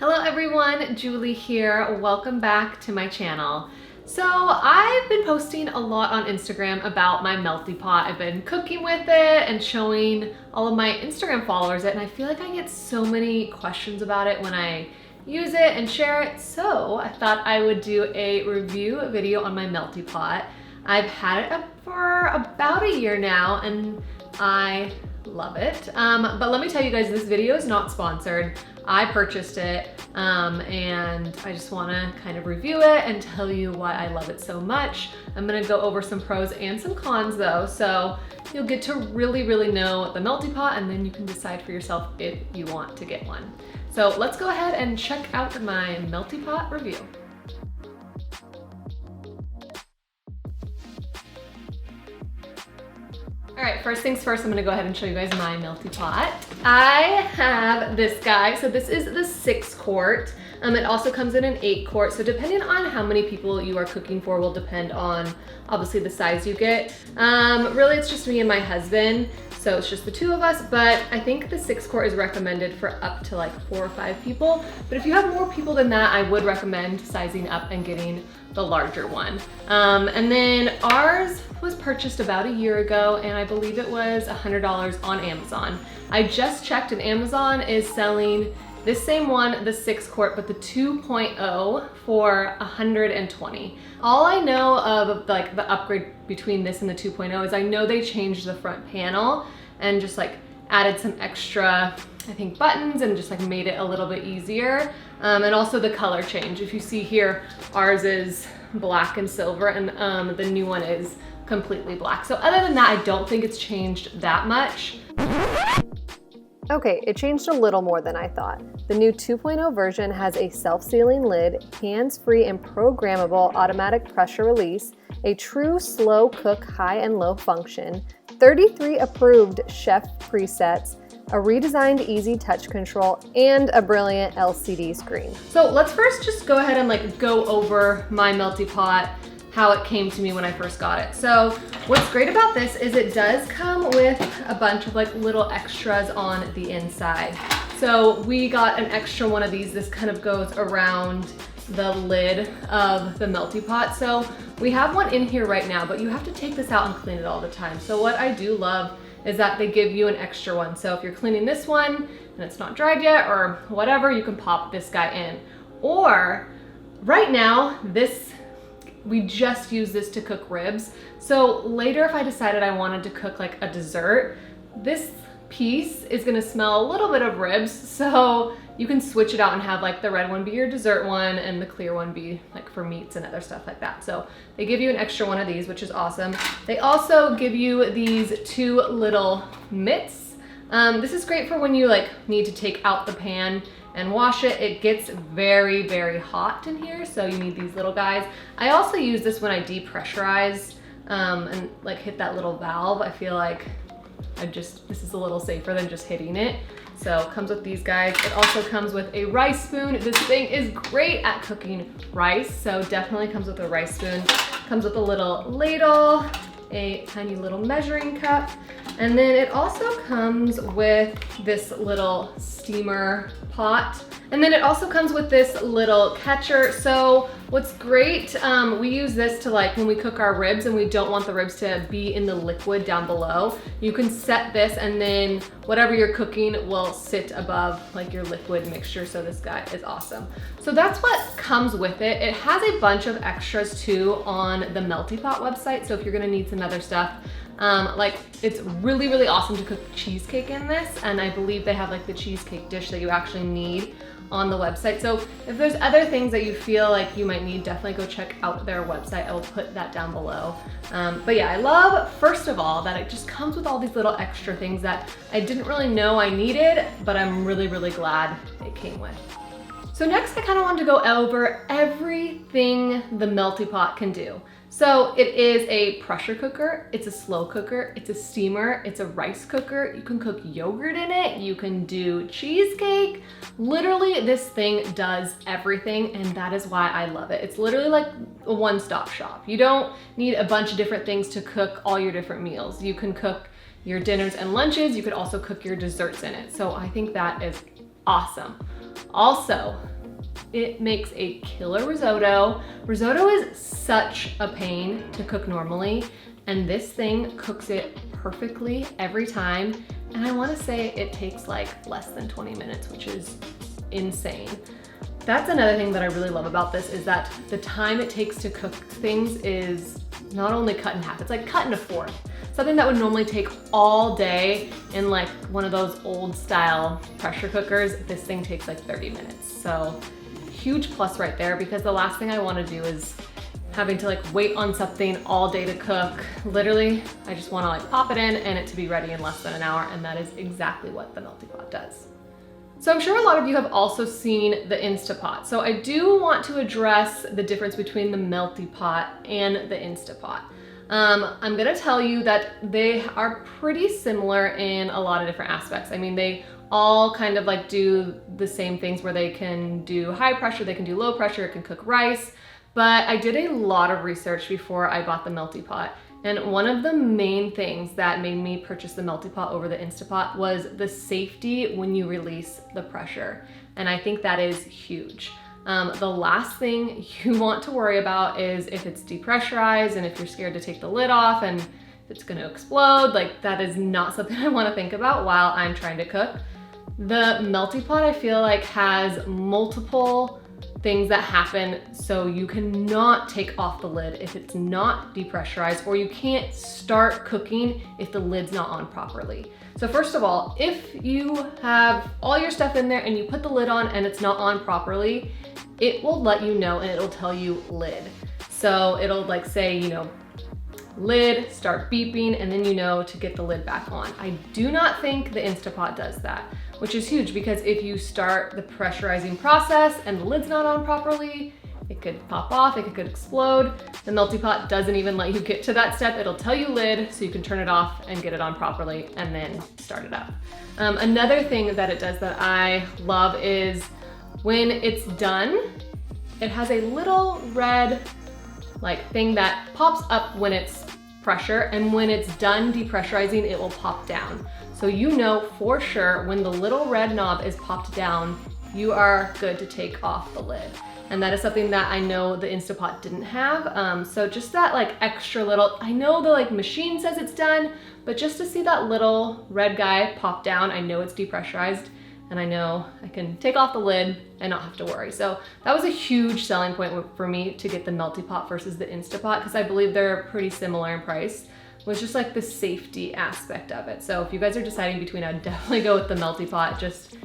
Hello everyone, Julie here. Welcome back to my channel. So I've been posting a lot on Instagram about my Melty Pot. I've been cooking with it and showing all of my Instagram followers it, and I feel like I get so many questions about it when I use it and share it. So I thought I would do a review video on my Melty Pot. I've had it up for about a year now and I love it. But let me tell you guys, this video is not sponsored. I purchased it and I just want to kind of review it and tell you why I love it so much. I'm going to go over some pros and some cons though, so you'll get to really know the Melty Pot, and then you can decide for yourself if you want to get one. So let's go ahead and check out my Melty Pot review. All right, first things first, I'm gonna go ahead and show you guys my Melty Pot. I have this guy, so this is the 6 quart. It also comes in an 8 quart, so depending on how many people you are cooking for will depend on obviously the size you get. Really it's just me and my husband, so it's just the two of us, but I think the 6 quart is recommended for up to like 4 or 5 people. But if you have more people than that, I would recommend sizing up and getting the larger one. And then ours was purchased about a year ago, and I believe it was $100 on Amazon. I just checked and Amazon is selling this same one, the 6 quart, but the 2.0 for $120. All I know of like the upgrade between this and the 2.0 is I know they changed the front panel and just like added some extra, I think, buttons and just like made it a little bit easier. And also the color change. If you see here, ours is black and silver, and the new one is completely black. So other than that, I don't think it's changed that much. Okay, it changed a little more than I thought. The new 2.0 version has a self-sealing lid, hands-free and programmable automatic pressure release, a true slow cook high and low function, 33 approved chef presets, a redesigned easy touch control, and a brilliant LCD screen. So let's first just go ahead and like go over my Melty Pot, how it came to me when I first got it. So what's great about this is it does come with a bunch of like little extras on the inside. So we got an extra one of these. This kind of goes around the lid of the Melty Pot. So we have one in here right now, but you have to take this out and clean it all the time. So what I do love is that they give you an extra one. So if you're cleaning this one and it's not dried yet or whatever, you can pop this guy in. Or right now, we just use this to cook ribs. So later, if I decided I wanted to cook like a dessert, this piece is gonna smell a little bit of ribs. So you can switch it out and have like the red one be your dessert one and the clear one be like for meats and other stuff like that. So they give you an extra one of these, which is awesome. They also give you these 2 little mitts. This is great for when you like need to take out the pan and wash it. It gets very hot in here, so you need these little guys. I also use this when I depressurize and like hit that little valve. I feel like this is a little safer than just hitting it. So it comes with these guys. It also comes with a rice spoon. This thing is great at cooking rice, so definitely comes with a rice spoon. Comes with a little ladle, a tiny little measuring cup, and then it also comes with this little steamer pot. And then it also comes with this little catcher. So what's great, we use this to like when we cook our ribs and we don't want the ribs to be in the liquid down below, you can set this and then whatever you're cooking will sit above like your liquid mixture. So this guy is awesome. So that's what comes with it. It has a bunch of extras too on the Melty Pot website. So if you're gonna need some other stuff, like it's really awesome to cook cheesecake in this, and I believe they have like the cheesecake dish that you actually need on the website. So if there's other things that you feel like you might need, definitely go check out their website. I will put that down below. But yeah, I love, first of all, that it just comes with all these little extra things that I didn't really know I needed, but I'm really glad it came with. So next I kind of wanted to go over everything the Melty Pot can do. So it is a pressure cooker, it's a slow cooker, it's a steamer, it's a rice cooker. You can cook yogurt in it, you can do cheesecake. Literally this thing does everything, and that is why I love it. It's literally like a one-stop shop. You don't need a bunch of different things to cook all your different meals. You can cook your dinners and lunches, you could also cook your desserts in it. So I think that is awesome. Also, it makes a killer risotto. Risotto is such a pain to cook normally, and this thing cooks it perfectly every time. And I wanna say it takes like less than 20 minutes, which is insane. That's another thing that I really love about this, is that the time it takes to cook things is not only cut in half, it's like cut in a fourth. Something that would normally take all day in like one of those old style pressure cookers, this thing takes like 30 minutes. So huge plus right there, because the last thing I wanna do is having to like wait on something all day to cook. Literally, I just wanna like pop it in and it to be ready in less than an hour, and that is exactly what the Melty Pot does. So I'm sure a lot of you have also seen the Insta Pot. So I do want to address the difference between the Melty Pot and the Insta Pot. I'm gonna tell you that they are pretty similar in a lot of different aspects. I mean, they all kind of like do the same things, where they can do high pressure, they can do low pressure, it can cook rice. But I did a lot of research before I bought the Melty Pot. And one of the main things that made me purchase the Melty Pot over the Insta Pot was the safety when you release the pressure. And I think that is huge. The last thing you want to worry about is if it's depressurized and if you're scared to take the lid off and if it's gonna explode. Like, that is not something I wanna think about while I'm trying to cook. The Melty Pot, I feel like, has multiple things that happen, so you cannot take off the lid if it's not depressurized, or you can't start cooking if the lid's not on properly. So first of all, if you have all your stuff in there and you put the lid on and it's not on properly, it will let you know and it'll tell you lid. So it'll like say, you know, lid, start beeping, and then you know to get the lid back on. I do not think the Insta Pot does that, which is huge, because if you start the pressurizing process and the lid's not on properly, it could pop off, it could explode. The Melty Pot doesn't even let you get to that step. It'll tell you lid, so you can turn it off and get it on properly and then start it up. Another thing that it does that I love is when it's done, it has a little red like thing that pops up when it's pressure, and when it's done depressurizing, it will pop down. So you know for sure when the little red knob is popped down, you are good to take off the lid. And that is something that I know the Insta Pot didn't have. So just that like extra little, I know the like machine says it's done, but just to see that little red guy pop down, I know it's depressurized, and I know I can take off the lid and not have to worry. So that was a huge selling point for me to get the Melty Pot versus the Insta Pot, because I believe they're pretty similar in price, was just like the safety aspect of it. So if you guys are deciding between, I'd definitely go with the Melty Pot. Just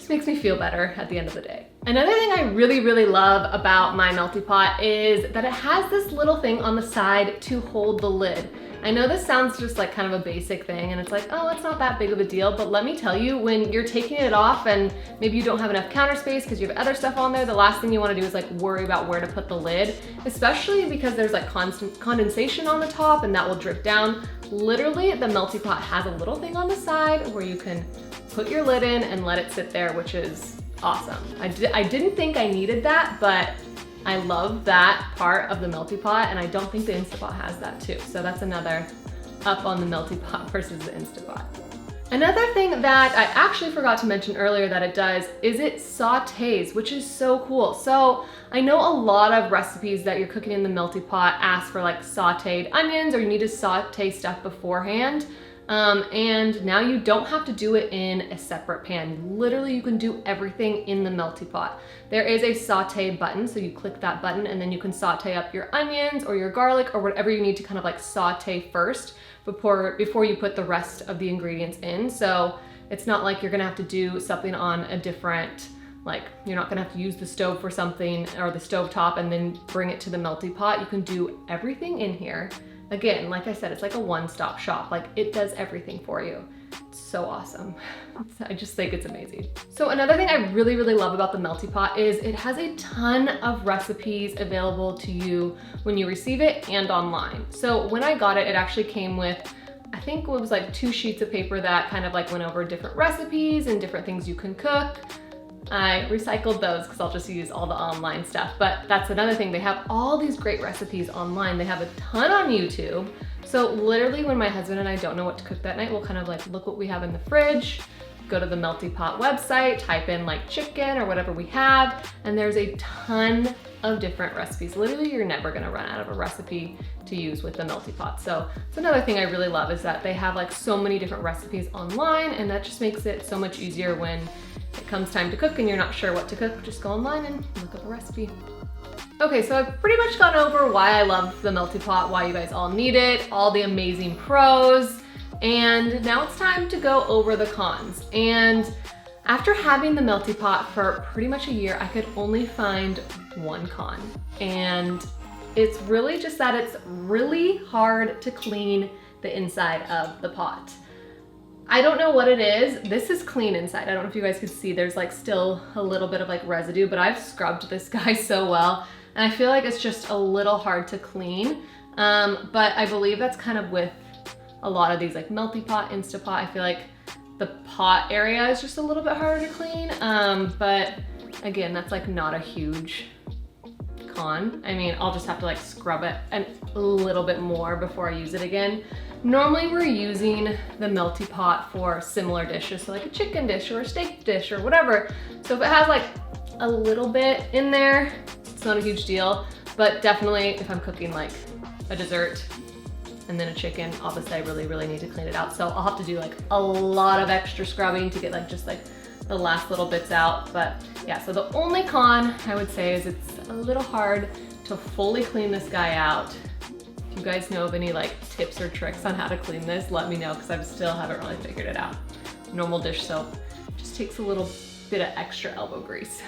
makes me feel better at the end of the day. Another thing I really, really love about my Melty Pot is that it has this little thing on the side to hold the lid. I know this sounds just like kind of a basic thing, and it's like, oh, it's not that big of a deal, but let me tell you, when you're taking it off and maybe you don't have enough counter space because you have other stuff on there, the last thing you want to do is like worry about where to put the lid, especially because there's like constant condensation on the top and that will drip down. Literally, the Melty Pot has a little thing on the side where you can put your lid in and let it sit there, which is awesome. I didn't think I needed that, but I love that part of the Melty Pot, and I don't think the Insta Pot has that too. So that's another up on the Melty Pot versus the Insta Pot. Another thing that I actually forgot to mention earlier that it does is it sautés, which is so cool. So I know a lot of recipes that you're cooking in the Melty Pot ask for like sautéed onions, or you need to saute stuff beforehand. And now you don't have to do it in a separate pan. Literally, you can do everything in the Melty Pot. There is a saute button, so you click that button and then you can saute up your onions or your garlic or whatever you need to kind of like saute first before you put the rest of the ingredients in. So it's not like you're gonna have to do something on a different, like you're not gonna have to use the stove for something or the stove top and then bring it to the Melty Pot. You can do everything in here. Again, like I said, it's like a one-stop shop. Like, it does everything for you. It's so awesome. I just think it's amazing. So another thing I really, really love about the Melty Pot is it has a ton of recipes available to you when you receive it and online. So when I got it, it actually came with, I think it was like 2 sheets of paper that kind of like went over different recipes and different things you can cook. I recycled those because I'll just use all the online stuff. But that's another thing. They have all these great recipes online. They have a ton on YouTube. So literally when my husband and I don't know what to cook that night, we'll kind of like look what we have in the fridge, go to the Melty Pot website, type in like chicken or whatever we have, and there's a ton of different recipes. Literally, you're never gonna run out of a recipe to use with the Melty Pot. So it's another thing I really love is that they have like so many different recipes online, and that just makes it so much easier when it comes time to cook and you're not sure what to cook. Just go online and look up a recipe. Okay, so I've pretty much gone over why I love the Melty Pot, why you guys all need it, all the amazing pros, and now it's time to go over the cons. And after having the Melty Pot for pretty much a year, I could only find one con. And it's really just that it's really hard to clean the inside of the pot. I don't know what it is. This is clean inside. I don't know if you guys can see, there's like still a little bit of like residue, but I've scrubbed this guy so well. And I feel like it's just a little hard to clean. But I believe that's kind of with a lot of these like Melty Pot, Insta Pot. I feel like the pot area is just a little bit harder to clean. But again, that's like not a huge con. I mean, I'll just have to like scrub it a little bit more before I use it again. Normally we're using the Melty Pot for similar dishes, so like a chicken dish or a steak dish or whatever. So if it has like a little bit in there, it's not a huge deal, but definitely if I'm cooking like a dessert and then a chicken, obviously I really need to clean it out. So I'll have to do like a lot of extra scrubbing to get like just like the last little bits out. But yeah, so the only con I would say is it's a little hard to fully clean this guy out. If you guys know of any like tips or tricks on how to clean this, let me know, because I still haven't really figured it out. Normal dish soap just takes a little bit of extra elbow grease.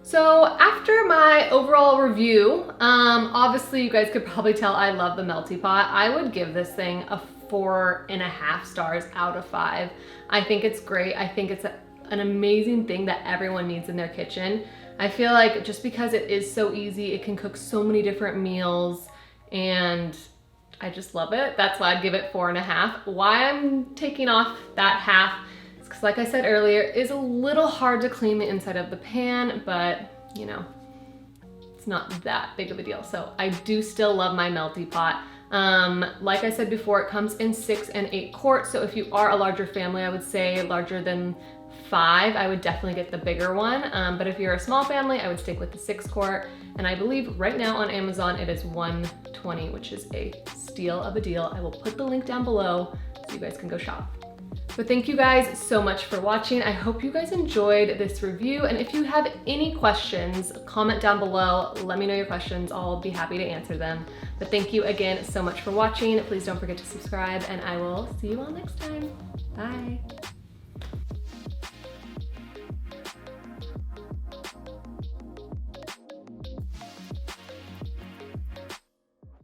So after my overall review, obviously you guys could probably tell I love the Melty Pot. I would give this thing a 4.5 stars out of 5. I think it's great. I think it's an amazing thing that everyone needs in their kitchen. I feel like just because it is so easy, it can cook so many different meals, and I just love it. That's why I'd give it 4.5. Why I'm taking off that half is because, like I said earlier, it is a little hard to clean the inside of the pan, but you know, it's not that big of a deal. So I do still love my Melty Pot. Like I said before, it comes in 6 and 8 quarts. So if you are a larger family, I would say larger than 5, I would definitely get the bigger one. But if you're a small family, I would stick with the 6 quart. And I believe right now on Amazon, it is $120, which is a steal of a deal. I will put the link down below so you guys can go shop. But thank you guys so much for watching. I hope you guys enjoyed this review. And if you have any questions, comment down below. Let me know your questions. I'll be happy to answer them. But thank you again so much for watching. Please don't forget to subscribe, and I will see you all next time. Bye.